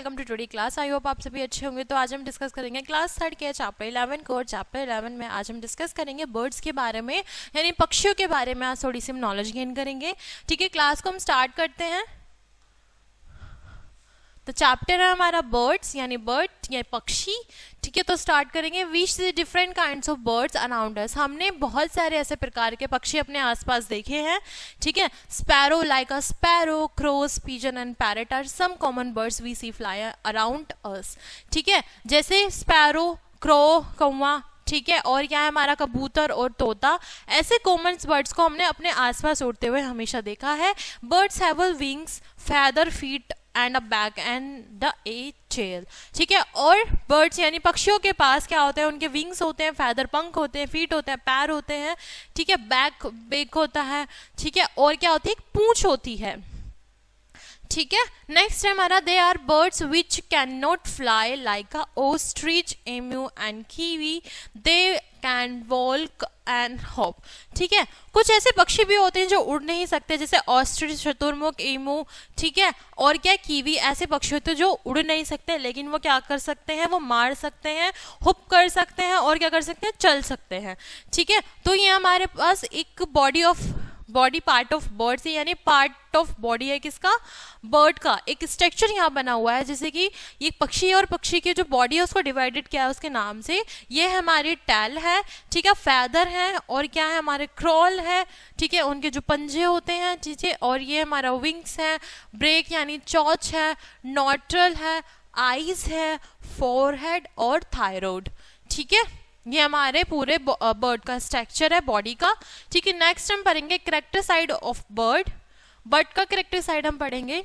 Welcome to today class. I hope आप सभी अच्छे होंगे। तो आज हम डिस्कस करेंगे क्लास 3 के चैप्टर 11 को। और चैप्टर 11 में आज हम डिस्कस करेंगे बर्ड्स के बारे में, यानी पक्षियों के बारे में। आज थोड़ी सी हम नॉलेज गेन करेंगे। ठीक है, क्लास को हम स्टार्ट करते हैं। तो चैप्टर है हमारा बर्ड्स, यानी बर्ड या पक्षी। ठीक है, तो स्टार्ट करेंगे। We see different kinds of birds around us. हमने बहुत सारे ऐसे प्रकार के पक्षी अपने आसपास देखे हैं। ठीक है, sparrow like a sparrow, crows, pigeon and parrot are some common birds we see fly around us. ठीक है, जैसे स्पैरो, क्रो, कौवा, ठीक है, और क्या है हमारा कबूतर और तोता। ऐसे कॉमन बर्ड्स को हमने अपने आसपास उड़ते हुए हमेशा देखा है। Birds have wings, feather, feet and a back and the a tail. ठीक है, और बर्ड्स यानी पक्षियों के पास क्या होते हैं, उनके विंग्स होते हैं, फैदर पंख होते हैं, फीट होते हैं, पैर होते हैं। ठीक है, बैक होता है। ठीक है, और क्या होती है, एक पूंछ होती है। ठीक है, नेक्स्ट है हमारा they are birds which can not fly like a ostrich, emu and kiwi. They can walk and hop. ठीक है, कुछ ऐसे पक्षी भी होते हैं जो उड़ नहीं सकते, जैसे ऑस्ट्रिच, शतुरमुर्ग, एमू। ठीक है, और क्या कीवी, ऐसे पक्षी होते हैं जो उड़ नहीं सकते, लेकिन वो क्या कर सकते हैं, वो मार सकते हैं, हुप कर सकते हैं, और क्या कर सकते हैं, चल सकते हैं। ठीक है, तो ये हमारे पास एक बॉडी पार्ट ऑफ बर्ड से, यानी पार्ट ऑफ बॉडी है किसका, बर्ड का। एक स्ट्रक्चर यहाँ बना हुआ है, जैसे कि ये पक्षी और पक्षी की जो बॉडी है उसको डिवाइडेड किया है उसके नाम से। ये हमारी टैल है, ठीक है, फैदर है, और क्या है हमारे क्रॉल है, ठीक है, उनके जो पंजे होते हैं, ठीक है, और ये हमारा विंग्स है, ब्रेक यानी चोंच है, नॉट्रल है, आईज है, फोरहेड और थायराइड। ठीक है, ये हमारे पूरे बर्ड का स्ट्रक्चर है बॉडी का। ठीक है, नेक्स्ट हम पढ़ेंगे करेक्टर साइड ऑफ बर्ड का करेक्टर साइड हम पढ़ेंगे।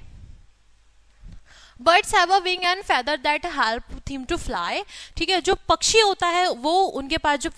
Birds have a wing and feather that help him to fly. ठीक है, जो पक्षी होता है वो उनके पास जो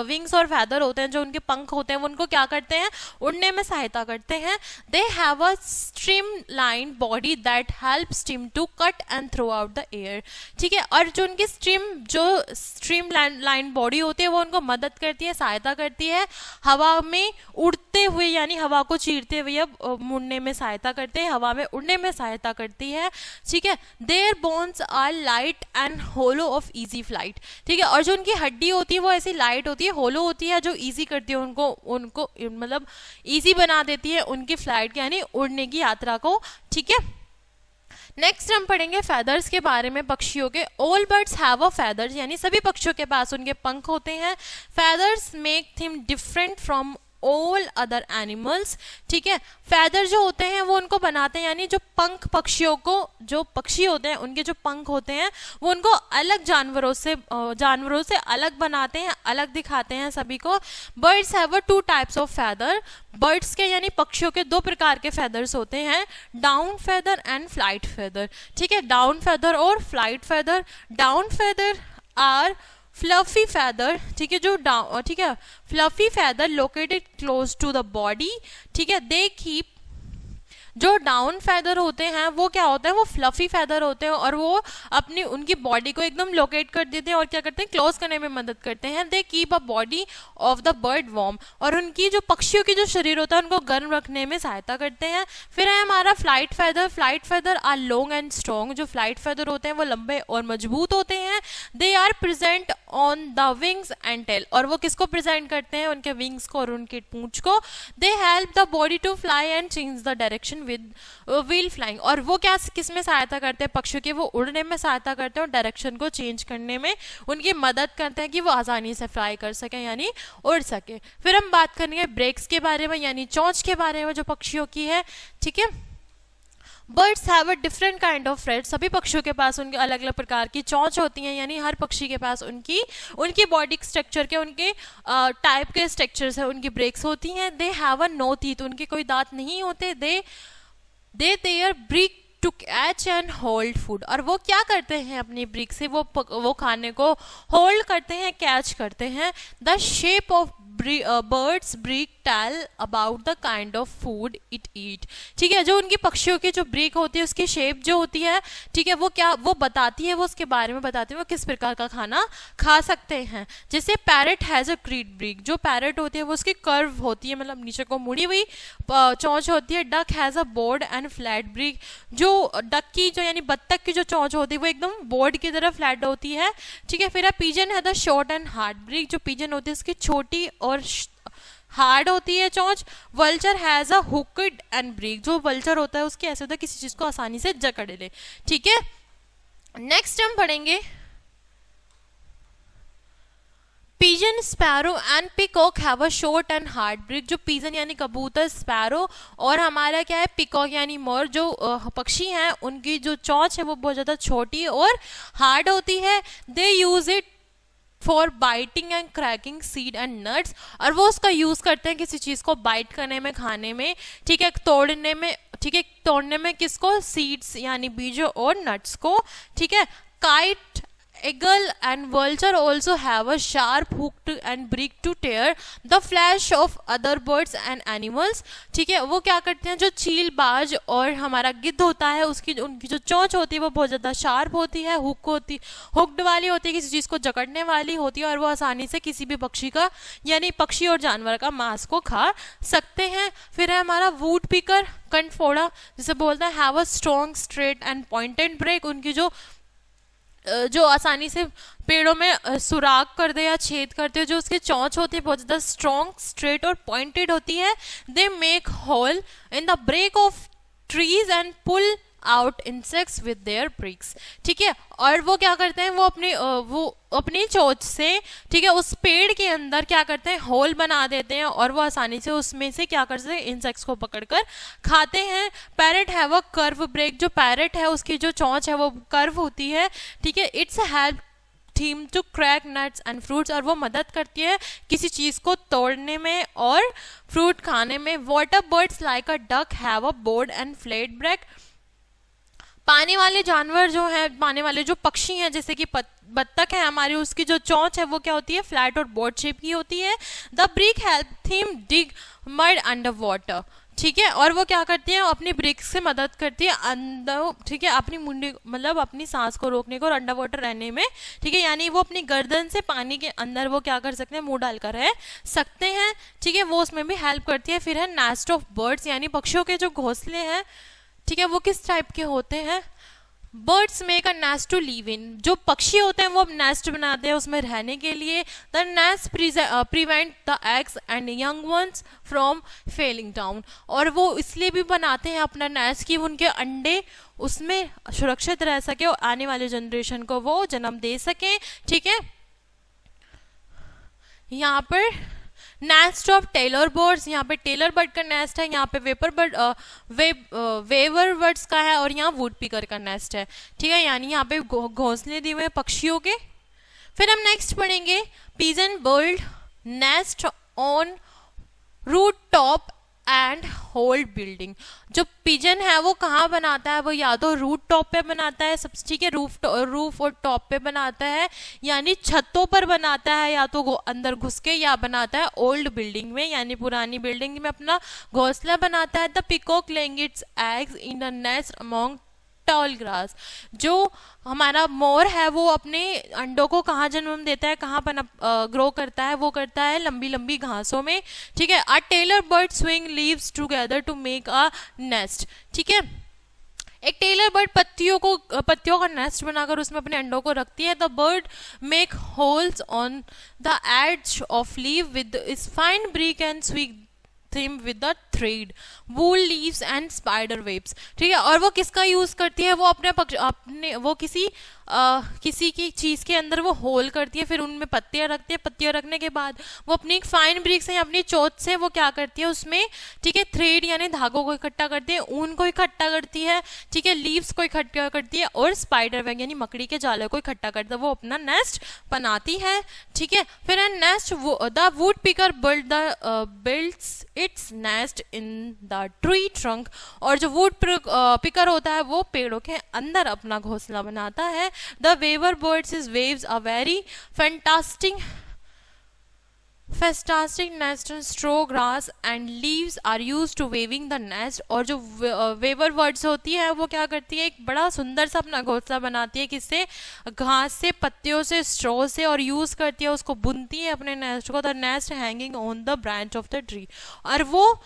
विंग्स और फेदर होते हैं, जो उनके पंख होते हैं, वो उनको क्या करते हैं, उड़ने में सहायता करते हैं। They have a streamline body that helps him to cut and throw out the air. ठीक है, और जो उनकी स्ट्रीम लाइन बॉडी होती है वो उनको मदद करती है, सहायता करती है हवा में उड़ते हुए, यानी हवा को चीरते हुए अब मुड़ने में सहायता करते हैं, हवा में उड़ने में सहायता करती है। ठीक है, their bones are light and hollow of easy flight. ठीक है, और जो उनकी हड्डी होती है वो ऐसी लाइट होती है, होलो होती है, जो इजी करती है उनको मतलब इजी बना देती है उनकी फ्लाइट, यानी उड़ने की यात्रा को। ठीक है, नेक्स्ट हम पढ़ेंगे फेदर्स के बारे में, पक्षियों के। All birds have a feathers, यानी सभी पक्षियों के पास उनके पंख होते हैं। Feathers make him different from all other animals. ठीक है, फेदर जो होते हैं वो उनको बनाते हैं, यानी जो पंख पक्षियों को, जो पक्षी होते हैं उनके जो पंख होते हैं वो उनको अलग जानवरों से अलग बनाते हैं, अलग दिखाते हैं सभी को। Birds have a 2 types of feather. Birds के यानी पक्षियों के 2 प्रकार के फेदर्स होते हैं, down feather and flight feather. ठीक है, डाउन फेदर और flight feather. Down feather are fluffy feather. ठीक है, ठीक है, fluffy feather located close to the body. ठीक है, दे कीप, जो डाउन फेदर होते हैं वो क्या होते हैं, वो फ्लफी फेदर होते हैं, और वो अपनी उनकी बॉडी को एकदम लोकेट कर देते हैं और क्या करते हैं, क्लोज करने में मदद करते हैं। They keep a body of the bird warm, और उनकी जो पक्षियों की जो शरीर होता है उनको गर्म रखने में सहायता करते हैं। फिर है हमारा flight feather. Flight feather are long and strong. जो फ्लाइट फेदर होते हैं वो लंबे और मजबूत होते हैं। They are present on the wings and tail, और वो किसको प्रेजेंट करते हैं, उनके विंग्स को और उनकी पूंछ को। They help the body to fly and change the direction with while flying, और वो क्या किस में सहायता करते हैं, पक्षियों के, वो उड़ने में सहायता करते हैं और डायरेक्शन को चेंज करने में उनकी मदद करते हैं कि वो आसानी से फ्लाई कर सके, यानी उड़ सके। फिर हम बात करेंगे ब्रेक्स के बारे में, यानी चोंच के बारे में जो पक्षियों की है। ठीक है, birds have a different kind of freight. सभी पक्षियों के पास उनके अलग अलग प्रकार की चोंच होती हैं, यानी हर पक्षी के पास उनकी बॉडी स्ट्रक्चर के, उनके टाइप के स्ट्रक्चर्स है, उनकी ब्रेक्स होती हैं। They have a no teeth, उनके कोई दांत नहीं होते। They their beak to catch and hold food, और वो क्या करते हैं, अपनी ब्रीक से वो खाने को होल्ड करते हैं, कैच करते हैं। The shape of birds break tell about the kind of food it eat। ठीक है, जो उनकी पक्षियों की जो ब्रीक होती है उसकी शेप जो होती है, ठीक है, वो क्या वो बताती है, वो उसके बारे में बताती है वो किस प्रकार का खाना खा सकते हैं। जैसे parrot has a creed break, जो पैरेट होती है वो उसकी कर्व होती है, मतलब नीचे को मुड़ी हुई चोंच होती है। Duck has a broad and flat break, जो डक की जो यानी बत्तख की जो चोंच होती है वो एकदम बोर्ड की तरह फ्लैट होती है। ठीक है, फिर है पिजन है the short and hard break, जो पिजन होती है उसकी छोटी और हार्ड होती है चोंच। Vulture has a hooked and break, जो वल्चर होता है उसके ऐसे होता है किसी चीज को आसानी से जकड़ ले। ठीक है, नेक्स्ट हम पढ़ेंगे pigeon, sparrow and peacock have a short and hard break, जो पिजन यानी कबूतर, स्पैरो और हमारा क्या है पिकॉक यानी मोर, जो पक्षी हैं उनकी जो चोंच है वो बहुत ज्यादा छोटी और हार्ड होती है। They use it for biting and cracking seed and nuts, और वो उसका यूज करते हैं किसी चीज को बाइट करने में, खाने में, ठीक है, तोड़ने में, ठीक है, तोड़ने में किसको, सीड्स यानी बीजों और नट्स को। ठीक है, kite, eagle and vulture also have a sharp hooked and beak to tear the flesh of other birds and animals। ठीक है, वो क्या करते हैं, जो चील, बाज और हमारा गिद्ध होता है उसकी उनकी जो चोंच होती है वो बहुत ज़्यादा शार्प होती है, हुक्ड वाली होती है, किसी चीज़ को जकड़ने वाली होती है, और वो आसानी से किसी भी पक्षी का यानी पक्षी और जानवर का मांस को खा सकते हैं। फिर है हमारा वुड पिकर, कंठफोड़ा जिसे बोलते हैं, have a strong straight and pointed beak, उनकी जो आसानी से पेड़ों में सुराख कर दे या छेद करते हो, जो उसकी चोंच होती है बहुत ज़्यादा स्ट्रॉन्ग, स्ट्रेट और पॉइंटेड होती है। They make hole in the bark of trees and pull out insects with their beaks. ठीक है, और वो क्या करते हैं, वो अपनी चोंच से, ठीक है, उस पेड़ के अंदर क्या करते हैं, होल बना देते हैं, और वो आसानी से उसमें से क्या कर सकते हैं, इंसेक्ट्स को पकड़कर खाते हैं। Parrot have a curve beak, जो पैरेट है उसकी जो चोंच है वो कर्व होती है। ठीक है, its help them to crack nuts and fruits, और वो मदद करती है किसी चीज को तोड़ने में और फ्रूट खाने में। Water birds like a duck have a broad and flat beak, पानी वाले जानवर जो हैं, पानी वाले जो पक्षी हैं जैसे कि बत्तख है हमारी, उसकी जो चोंच है वो क्या होती है, फ्लैट और बोर्ड शेप की होती है। The brick help theme dig mud under water. ठीक है, और वो क्या करती है, अपनी ब्रिक से मदद करती है अंदर, ठीक है, अपनी मुंडी मतलब अपनी सांस को रोकने को और अंडर वाटर रहने में। ठीक है, यानी वो अपनी गर्दन से पानी के अंदर वो क्या कर सकते हैं, मुंह डालकर रह सकते हैं। ठीक है, वो उसमें भी हेल्प करती है। फिर है नेस्ट ऑफ बर्ड्स, यानी पक्षियों के जो घोंसले हैं, ठीक है, वो किस टाइप के होते हैं, birds make a nest to live in, जो पक्षी होते हैं वो नेस्ट बनाते हैं उसमें रहने के लिए। The nest prevent the eggs and young ones from falling down, और वो इसलिए भी बनाते हैं अपना नेस्ट कि उनके अंडे उसमें सुरक्षित रह सके और आने वाले जनरेशन को वो जन्म दे सकें। ठीक है, यहाँ पर नेस्ट ऑफ टेलर बर्ड्स, यहाँ पे टेलर बर्ड का नेस्ट है, यहाँ पे वेवर बर्ड्स का है, और यहाँ वुड पिकर का नेस्ट है। ठीक है, यानी यहाँ पे घोंसले दिए हुए पक्षियों के। फिर हम नेक्स्ट पढ़ेंगे pigeon build nest on roof top and old building, जो पिजन है वो कहाँ बनाता है, वो या तो रूट टॉप पे बनाता है, सब ठीक है, रूफ और टॉप पे बनाता है, यानी छतों पर बनाता है, या तो अंदर घुस के, या बनाता है ओल्ड बिल्डिंग में यानी पुरानी बिल्डिंग में अपना घोंसला बनाता है। The peacock laying its eggs in a nest among tall grass, जो हमारा मोर है वो अपने अंडों को कहाँ जन्म देता है, कहाँ ग्रो करता है, वो करता है लंबी लंबी घासों में। ठीक है, a tailor bird swing leaves together to make a nest. ठीक है, एक टेलर बर्ड पत्तियों का नेस्ट बनाकर उसमें अपने अंडों को रखती है। The bird make holes on the edge of leave with its fine beak and स्वीक them with the thread wool leaves and spider webs. ठीक है, और वो किसका यूज करती है, वो अपने वो किसी की चीज के अंदर वो होल करती है, फिर उनमें पत्तियां रखती है, पत्तियां रखने के बाद वो अपनी एक फाइन ब्रिक से अपनी चोंच से वो क्या करती है उसमें, ठीक है, थ्रेड यानी धागों को इकट्ठा करती है, ऊन को इकट्ठा करती है, ठीक है, लीव्स को इकट्ठा करती है, और स्पाइडर वेब यानी मकड़ी के जालों को इकट्ठा करती है, वो अपना नेस्ट बनाती है। ठीक है, फिर nest the wood picker builds its nest in the tree trunk, और जो वुड पिकर होता है वो पेड़ों के अंदर अपना घोंसला बनाता है। The weaver birds' waves are very fantastic fantastic nest straw grass and leaves are use to weaving the nest. और जो वेवर वर्ड्स होती है वो क्या करती है, एक बड़ा सुंदर सा अपना घोंसला बनाती है, किससे, घास से, पत्तियों से, स्ट्रॉ से, और यूज करती है उसको, बुनती है अपने नेस्ट को। The nest hanging on the branch of the tree, और वो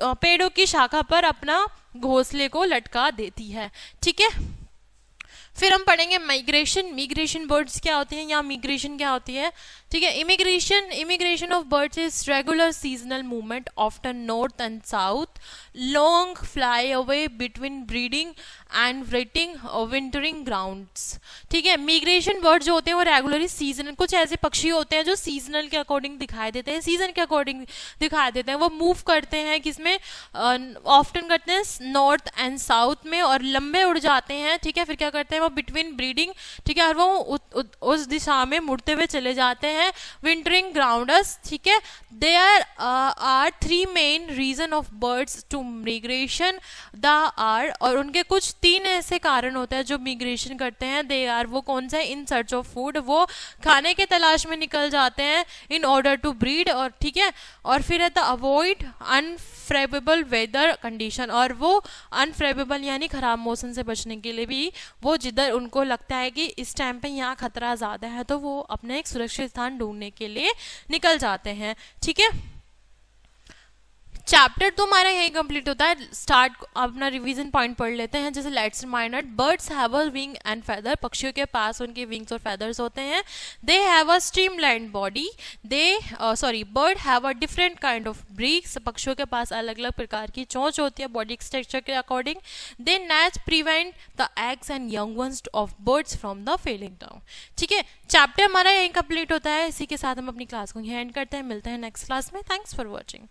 पेड़ों की शाखा पर अपना घोंसले को लटका देती है। ठीक है, फिर हम पढ़ेंगे माइग्रेशन। मिग्रेशन बर्ड्स क्या होते हैं या मिग्रेशन क्या होती है। ठीक है, immigration of birds is regular seasonal movement often north and south, long fly away between breeding and waiting wintering grounds. ठीक है, मिग्रेशन बर्ड जो होते हैं वो रेगुलरली सीजनल, कुछ ऐसे पक्षी होते हैं जो सीजनल के अकॉर्डिंग दिखाई देते हैं, सीजन के अकॉर्डिंग दिखाई देते हैं। वो मूव करते हैं किसमें, ऑफ्टन करते हैं नॉर्थ एंड साउथ में, और लंबे उड़ जाते हैं। ठीक है, फिर क्या करते हैं वो बिटवीन ब्रीडिंग, ठीक है, और वो उस दिशा में मुड़ते हुए चले जाते हैं, विंटरिंग ग्राउंड्स। ठीक है, there are 3 main reason of birds to migration they are, और उनके कुछ 3 ऐसे कारण होते हैं जो मिग्रेशन करते हैं। दे आर, वो कौन सा है, इन सर्च ऑफ फूड, वो खाने के तलाश में निकल जाते हैं, इन ऑर्डर टू ब्रीड, और ठीक है, और फिर है the avoid unfavourable weather condition, और वो अनफेवरेबल यानी खराब मौसम से बचने के लिए भी वो जिधर उनको लगता है कि इस टाइम पे यहाँ खतरा ज़्यादा है तो वो अपने एक सुरक्षित स्थान ढूंढने के लिए निकल जाते हैं। ठीक है, चैप्टर तो हमारा यही कंप्लीट होता है। स्टार्ट अपना रिवीजन पॉइंट पढ़ लेते हैं। जैसे let's remind, birds have a wing and feather, पक्षियों के पास उनके विंग्स और फेदर्स होते हैं। They have a streamline body, bird have a different kind of BRICS, पक्षियों के पास अलग अलग प्रकार की चोंच होती है बॉडी स्ट्रक्चर के according. They nest prevent the eggs and young ones of birds from the falling down. ठीक है, चैप्टर हमारा यही कंप्लीट होता है। इसी के साथ हम अपनी क्लास को यहीं एंड करते हैं। मिलते हैं नेक्स्ट क्लास में। Thanks for watching.